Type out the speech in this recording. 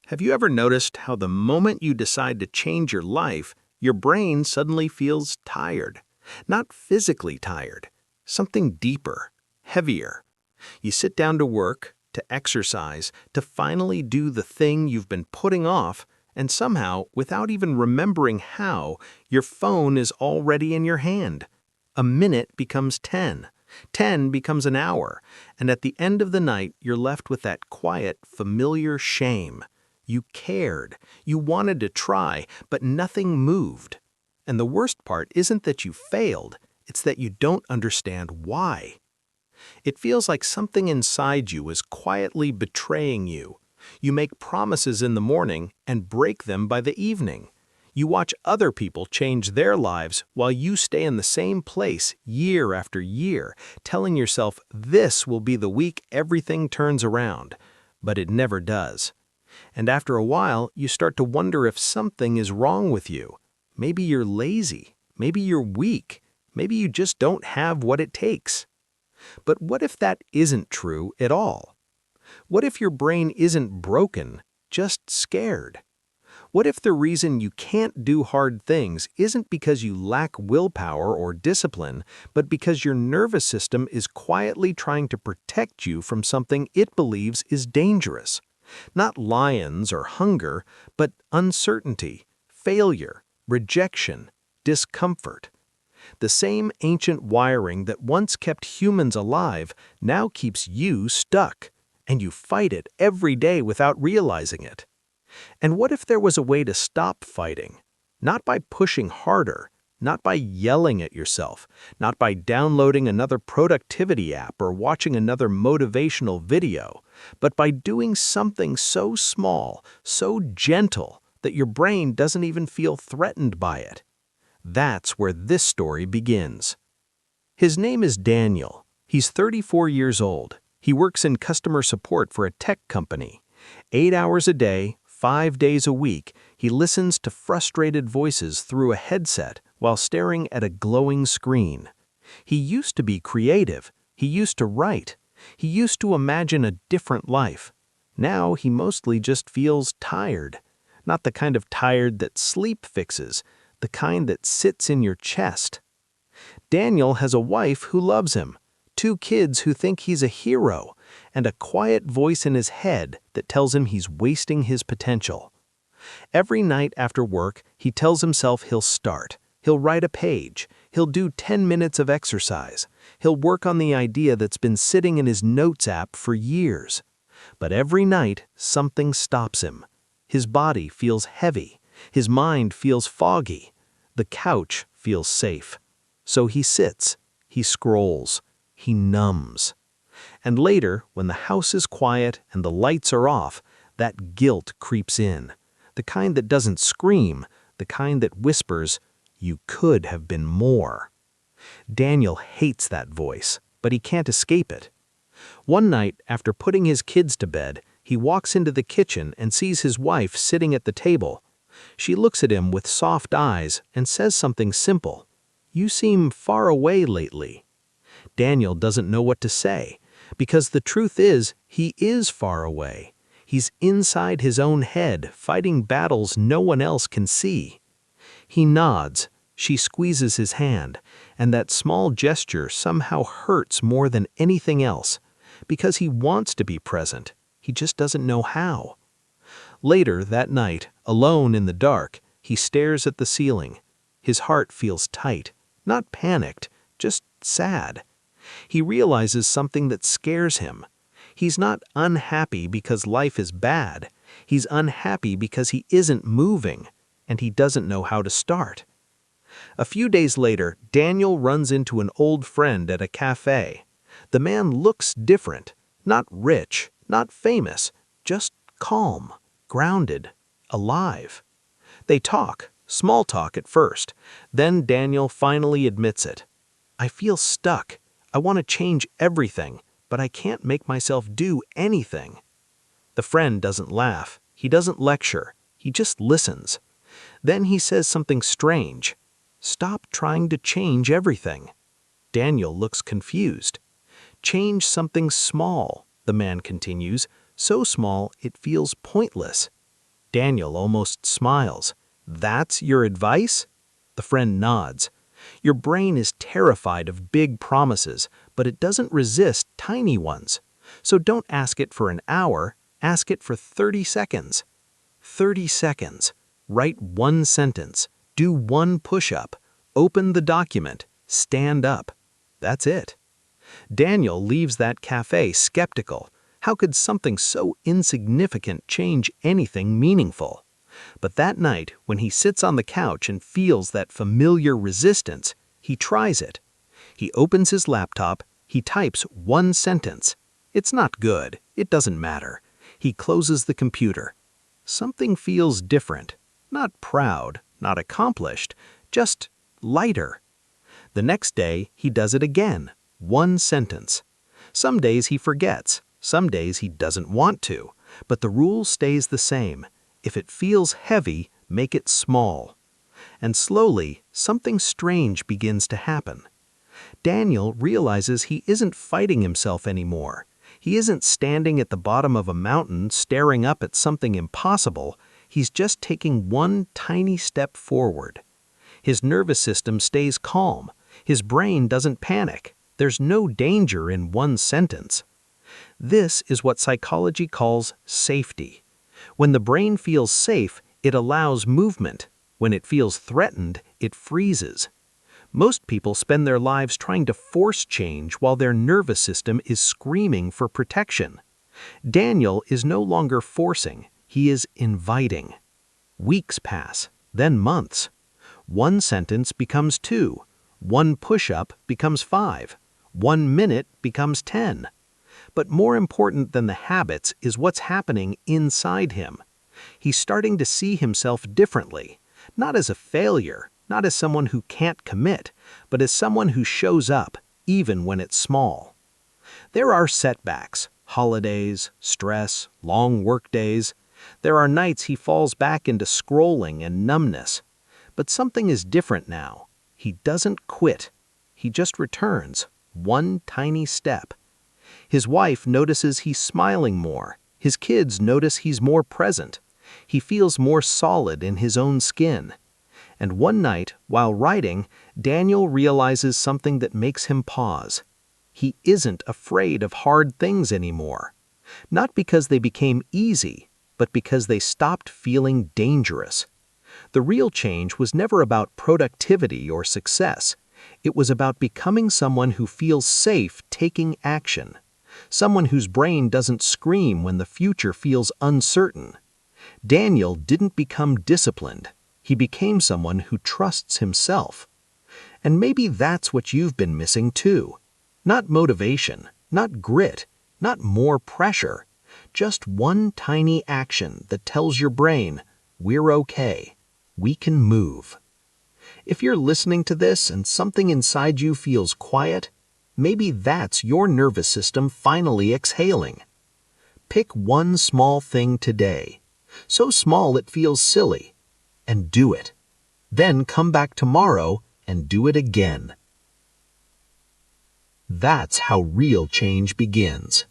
Have you ever noticed how the moment you decide to change your life, your brain suddenly feels tired? Not physically tired, something deeper, heavier. You sit down to work, to exercise, to finally do the thing you've been putting off, and somehow, without even remembering how, your phone is already in your hand. A minute becomes 10. 10 becomes an hour, and at the end of the night, you're left with that quiet, familiar shame. You cared, you wanted to try, but nothing moved. And the worst part isn't that you failed, it's that you don't understand why. It feels like something inside you is quietly betraying you. You make promises in the morning and break them by the evening. You watch other people change their lives while you stay in the same place year after year, telling yourself this will be the week everything turns around. But it never does. And after a while, you start to wonder if something is wrong with you. Maybe you're lazy. Maybe you're weak. Maybe you just don't have what it takes. But what if that isn't true at all? What if your brain isn't broken, just scared? What if the reason you can't do hard things isn't because you lack willpower or discipline, but because your nervous system is quietly trying to protect you from something it believes is dangerous? Not lions or hunger, but uncertainty, failure, rejection, discomfort. The same ancient wiring that once kept humans alive now keeps you stuck, and you fight it every day without realizing it. And what if there was a way to stop fighting? Not by pushing harder, not by yelling at yourself, not by downloading another productivity app or watching another motivational video, but by doing something so small, so gentle, that your brain doesn't even feel threatened by it. That's where this story begins. His name is Daniel. He's 34 years old. He works in customer support for a tech company. 8 hours a day, 5 days a week, he listens to frustrated voices through a headset while staring at a glowing screen. He used to be creative. He used to write. He used to imagine a different life. Now he mostly just feels tired. Not the kind of tired that sleep fixes, the kind that sits in your chest. Daniel has a wife who loves him, 2 kids who think he's a hero, and a quiet voice in his head that tells him he's wasting his potential. Every night after work, he tells himself he'll start. He'll write a page. He'll do 10 minutes of exercise. He'll work on the idea that's been sitting in his notes app for years. But every night, something stops him. His body feels heavy. His mind feels foggy. The couch feels safe. So he sits. He scrolls. He numbs. And later, when the house is quiet and the lights are off, that guilt creeps in. The kind that doesn't scream, the kind that whispers, "You could have been more." Daniel hates that voice, but he can't escape it. One night, after putting his kids to bed, he walks into the kitchen and sees his wife sitting at the table. She looks at him with soft eyes and says something simple. "You seem far away lately." Daniel doesn't know what to say, because the truth is, he is far away. He's inside his own head, fighting battles no one else can see. He nods. She squeezes his hand, and that small gesture somehow hurts more than anything else, because he wants to be present. He just doesn't know how. Later that night, alone in the dark, he stares at the ceiling. His heart feels tight, not panicked, just sad. He realizes something that scares him. He's not unhappy because life is bad. He's unhappy because he isn't moving, and he doesn't know how to start. A few days later, Daniel runs into an old friend at a cafe. The man looks different, not rich, not famous, just calm, grounded, alive. They talk, small talk at first. Then Daniel finally admits it. "I feel stuck. I want to change everything, but I can't make myself do anything." The friend doesn't laugh. He doesn't lecture. He just listens. Then he says something strange. "Stop trying to change everything." Daniel looks confused. "Change something small," the man continues, "so small it feels pointless." Daniel almost smiles. That's your advice? The friend nods. Your brain is terrified of big promises, but it doesn't resist tiny ones. So don't ask it for an hour, ask it for 30 seconds. 30 seconds. Write one sentence. Do one push-up. Open the document. Stand up. That's it. Daniel leaves that cafe skeptical. How could something so insignificant change anything meaningful? But that night, when he sits on the couch and feels that familiar resistance, he tries it. He opens his laptop, he types one sentence. It's not good, it doesn't matter. He closes the computer. Something feels different. Not proud, not accomplished, just lighter. The next day, he does it again. One sentence. Some days he forgets, some days he doesn't want to, but the rule stays the same. If it feels heavy, make it small. And slowly, something strange begins to happen. Daniel realizes he isn't fighting himself anymore. He isn't standing at the bottom of a mountain staring up at something impossible. He's just taking one tiny step forward. His nervous system stays calm. His brain doesn't panic. There's no danger in one sentence. This is what psychology calls safety. When the brain feels safe, it allows movement. When it feels threatened, it freezes. Most people spend their lives trying to force change while their nervous system is screaming for protection. Daniel is no longer forcing, he is inviting. Weeks pass, then months. One sentence becomes 2. One push-up becomes 5. 1 minute becomes 10. But more important than the habits is what's happening inside him. He's starting to see himself differently, not as a failure, not as someone who can't commit, but as someone who shows up, even when it's small. There are setbacks, holidays, stress, long work days. There are nights he falls back into scrolling and numbness. But something is different now. He doesn't quit. He just returns, one tiny step. His wife notices he's smiling more. His kids notice he's more present. He feels more solid in his own skin. And one night, while writing, Daniel realizes something that makes him pause. He isn't afraid of hard things anymore. Not because they became easy, but because they stopped feeling dangerous. The real change was never about productivity or success. It was about becoming someone who feels safe taking action. Someone whose brain doesn't scream when the future feels uncertain. Daniel didn't become disciplined. He became someone who trusts himself. And maybe that's what you've been missing too. Not motivation, not grit, not more pressure. Just one tiny action that tells your brain, we're okay. We can move. If you're listening to this and something inside you feels quiet, maybe that's your nervous system finally exhaling. Pick one small thing today, so small it feels silly, and do it. Then come back tomorrow and do it again. That's how real change begins.